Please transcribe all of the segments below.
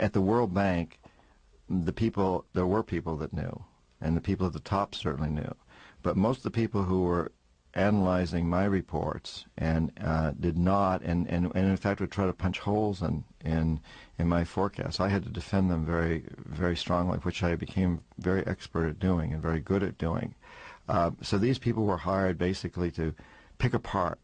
at the World Bank, there were people that knew, and the people at the top certainly knew. But most of the people who were analyzing my reports and did not, and in fact would try to punch holes in my forecasts. I had to defend them very, very strongly, which I became very expert at doing and very good at doing. So these people were hired basically to pick apart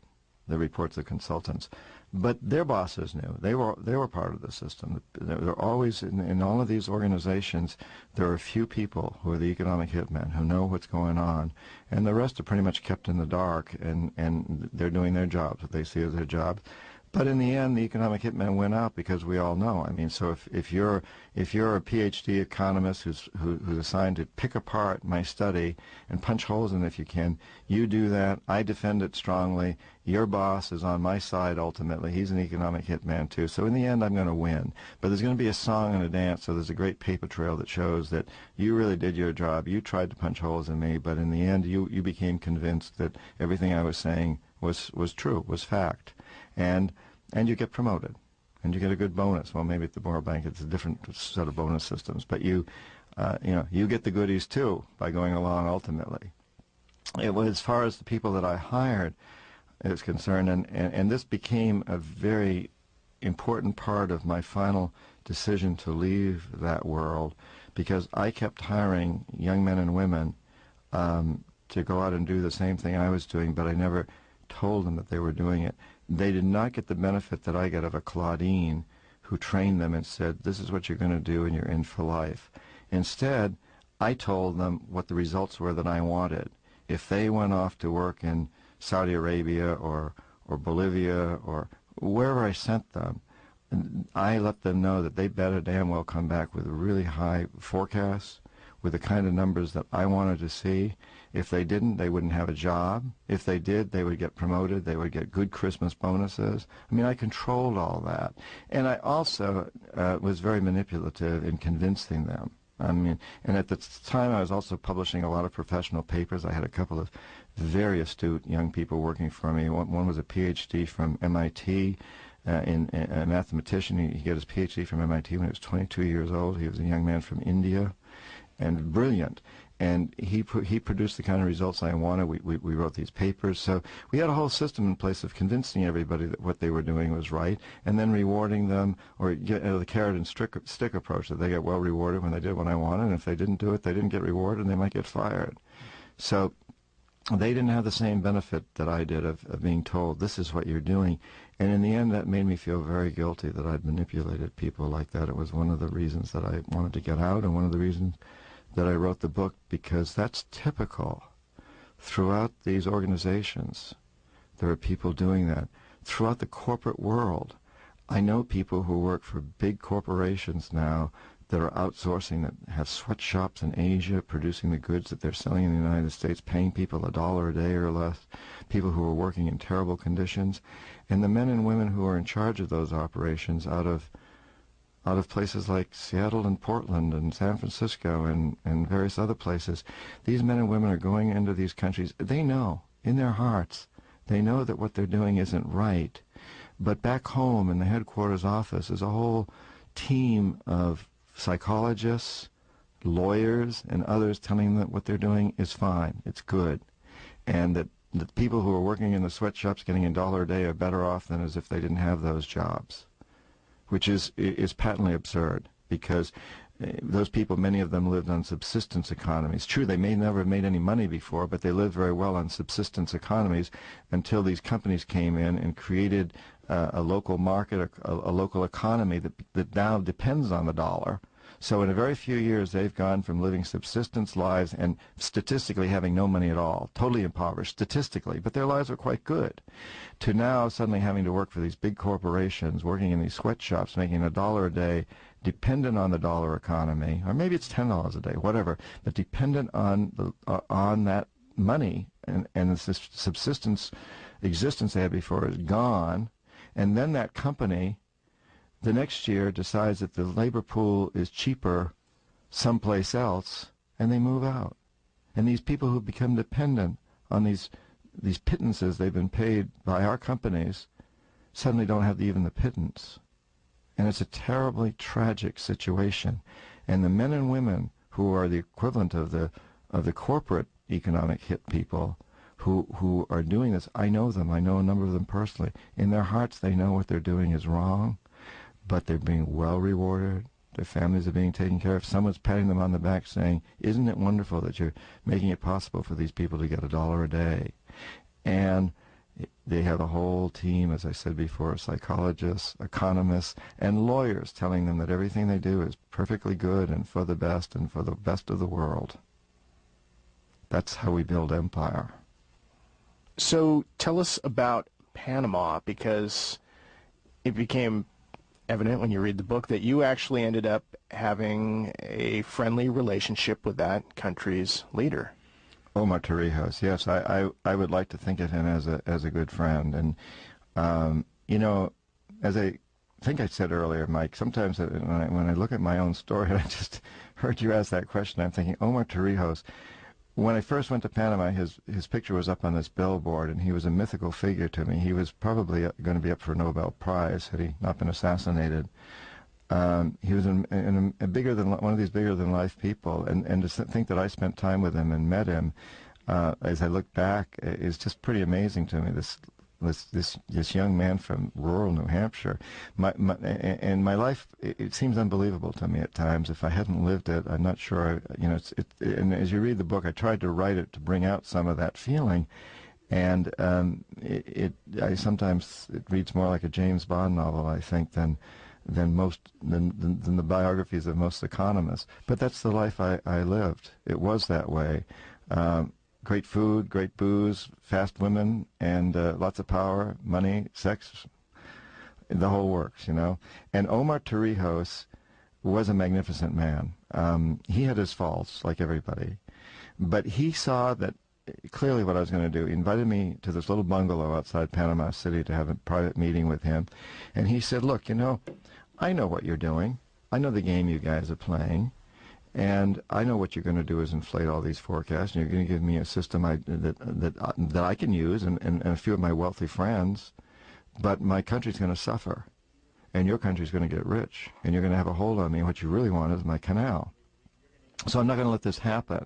the reports of consultants. But their bosses knew. They were part of the system. There were always, in all of these organizations, there are a few people who are the economic hitmen who know what's going on, and the rest are pretty much kept in the dark, and they're doing their jobs, what they see as their job. But in the end, the economic hitmen win out because we all know. I mean, so if you're a PhD economist who's assigned to pick apart my study and punch holes in it if you can, you do that. I defend it strongly. Your boss is on my side ultimately. He's an economic hitman too. So in the end, I'm going to win. But there's going to be a song and a dance. So there's a great paper trail that shows that you really did your job. You tried to punch holes in me, but in the end, you became convinced that everything I was saying was true, was fact. And you get promoted, and you get a good bonus. Well, maybe at the World Bank it's a different set of bonus systems, but you get the goodies too by going along ultimately. It was, as far as the people that I hired is concerned, and this became a very important part of my final decision to leave that world, because I kept hiring young men and women to go out and do the same thing I was doing, but I never told them that they were doing it. They did not get the benefit that I get of a Claudine who trained them and said, this is what you're going to do and you're in for life. Instead, I told them what the results were that I wanted. If they went off to work in Saudi Arabia or Bolivia or wherever I sent them, I let them know that they better damn well come back with really high forecasts, with the kind of numbers that I wanted to see. If they didn't, they wouldn't have a job. If they did, they would get promoted. They would get good Christmas bonuses. I mean, I controlled all that. And I also was very manipulative in convincing them. I mean, and at the time I was also publishing a lot of professional papers. I had a couple of very astute young people working for me. One was a PhD from MIT, in a mathematician. He got his PhD from MIT when he was 22 years old. He was a young man from India, and brilliant. And he produced the kind of results I wanted. We wrote these papers. So we had a whole system in place of convincing everybody that what they were doing was right, and then rewarding them, or the carrot and stick approach, that they get well rewarded when they did what I wanted, and if they didn't do it, they didn't get rewarded, and they might get fired. So they didn't have the same benefit that I did of being told, this is what you're doing. And in the end, that made me feel very guilty that I'd manipulated people like that. It was one of the reasons that I wanted to get out, and one of the reasons that I wrote the book, because that's typical throughout these organizations. There are people doing that. Throughout the corporate world, I know people who work for big corporations now that are outsourcing, that have sweatshops in Asia, producing the goods that they're selling in the United States, paying people $1 a day or less, people who are working in terrible conditions. And the men and women who are in charge of those operations out of places like Seattle and Portland and San Francisco and various other places, these men and women are going into these countries. They know, in their hearts, they know that what they're doing isn't right. But back home in the headquarters office is a whole team of psychologists, lawyers, and others telling them that what they're doing is fine, it's good, and that the people who are working in the sweatshops getting $1 a day are better off than as if they didn't have those jobs, which is patently absurd, because those people, many of them lived on subsistence economies. True, they may never have made any money before, but they lived very well on subsistence economies until these companies came in and created a local market, a local economy that now depends on the dollar. So in a very few years, they've gone from living subsistence lives and statistically having no money at all, totally impoverished statistically, but their lives are quite good, to now suddenly having to work for these big corporations, working in these sweatshops, making $1 a day, dependent on the dollar economy, or maybe it's $10 a day, whatever, but dependent on that money, and this subsistence existence they had before is gone, and then that company the next year decides that the labor pool is cheaper someplace else, and they move out. And these people who become dependent on these pittances they've been paid by our companies suddenly don't have even the pittance. And it's a terribly tragic situation. And the men and women who are the equivalent of the corporate economic hit people who are doing this, I know them. I know a number of them personally. In their hearts, they know what they're doing is wrong, but they're being well rewarded. Their families are being taken care of. Someone's patting them on the back saying, isn't it wonderful that you're making it possible for these people to get $1 a day? And they have a whole team, as I said before, psychologists, economists, and lawyers telling them that everything they do is perfectly good and for the best and for the best of the world. That's how we build empire. So tell us about Panama, because it became evident when you read the book that you actually ended up having a friendly relationship with that country's leader. Omar Torrijos, yes, I would like to think of him as a good friend. And, you know, as I think I said earlier, Mike, sometimes when I look at my own story, I just heard you ask that question, I'm thinking, Omar Torrijos, when I first went to Panama, his picture was up on this billboard, and he was a mythical figure to me. He was probably going to be up for a Nobel Prize had he not been assassinated. He was a bigger than one of these bigger than life people, and to think that I spent time with him and met him, as I look back, is just pretty amazing to me. This young man from rural New Hampshire, and my life, it seems unbelievable to me at times. If I hadn't lived it, I'm not sure. And as you read the book, I tried to write it to bring out some of that feeling. And sometimes it reads more like a James Bond novel, I think, than the biographies of most economists. But that's the life I lived. It was that way. Great food, great booze, fast women, and lots of power, money, sex, the whole works, you know. And Omar Torrijos was a magnificent man. He had his faults, like everybody. But he saw that clearly what I was going to do. He invited me to this little bungalow outside Panama City to have a private meeting with him. And he said, look, you know, I know what you're doing. I know the game you guys are playing. And I know what you're going to do is inflate all these forecasts. And you're going to give me a system that I can use and a few of my wealthy friends. But my country's going to suffer. And your country's going to get rich. And you're going to have a hold on me. What you really want is my canal. So I'm not going to let this happen.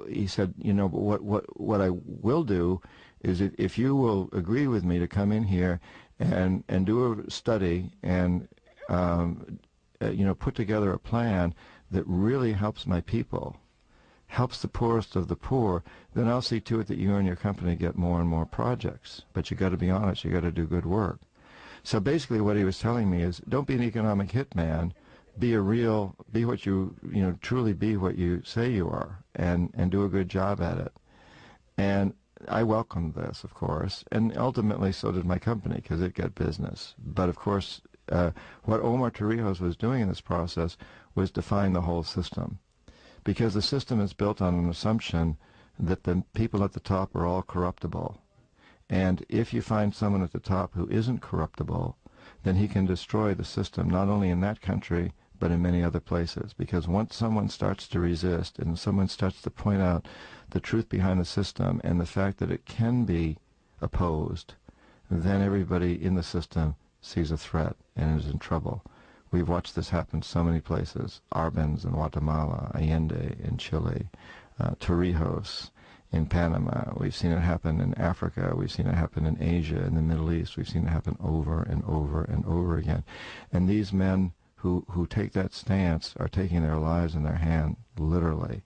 He said, you know, what I will do is if you will agree with me to come in here and do a study and you know, put together a plan that really helps my people, helps the poorest of the poor, then I'll see to it that you and your company get more and more projects. But you got to be honest, you got to do good work. So basically what he was telling me is, don't be an economic hitman. Be what you know, truly be what you say you are, and do a good job at it. And I welcomed this, of course, and ultimately so did my company, because it got business. But of course, what Omar Torrijos was doing in this process was define the whole system, because the system is built on an assumption that the people at the top are all corruptible. And if you find someone at the top who isn't corruptible, then he can destroy the system, not only in that country, but in many other places. Because once someone starts to resist and someone starts to point out the truth behind the system and the fact that it can be opposed, then everybody in the system sees a threat and is in trouble. We've watched this happen so many places. Arbenz in Guatemala, Allende in Chile, Torrijos in Panama. We've seen it happen in Africa. We've seen it happen in Asia, in the Middle East. We've seen it happen over and over and over again. And these men who take that stance are taking their lives in their hand, literally.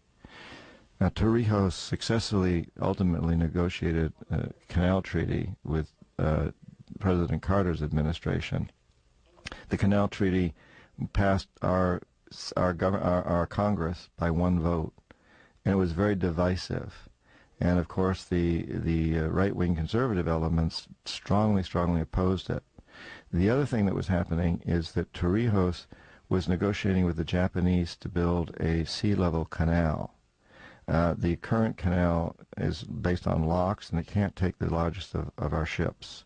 Now, Torrijos successfully ultimately negotiated a canal treaty with President Carter's administration. The canal treaty passed our Congress by one vote, and it was very divisive. And of course, the right-wing conservative elements strongly opposed it. The other thing that was happening is that Torrijos was negotiating with the Japanese to build a sea-level canal. The current canal is based on locks, and it can't take the largest of our ships.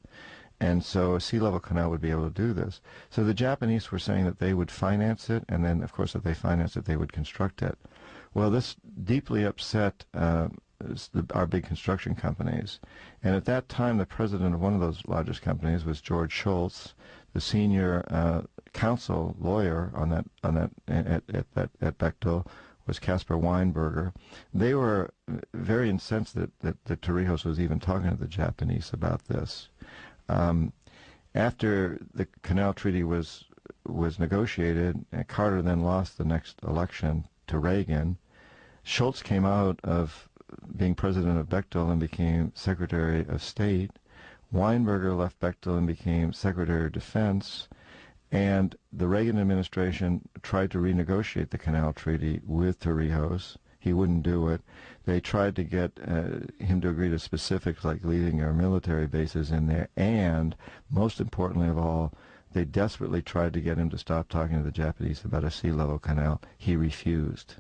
And so a sea-level canal would be able to do this. So the Japanese were saying that they would finance it, and then, of course, if they financed it, they would construct it. Well, this deeply upset our big construction companies. And at that time, the president of one of those largest companies was George Shultz, the senior counsel lawyer on that at Bechtel was Caspar Weinberger. They were very incensed that Torrijos was even talking to the Japanese about this. After the Canal Treaty was negotiated, Carter then lost the next election to Reagan. Shultz came out of being president of Bechtel and became Secretary of State. Weinberger left Bechtel and became Secretary of Defense. And the Reagan administration tried to renegotiate the Canal Treaty with Torrijos. He wouldn't do it. They tried to get him to agree to specifics like leaving our military bases in there. And most importantly of all, they desperately tried to get him to stop talking to the Japanese about a sea level canal. He refused.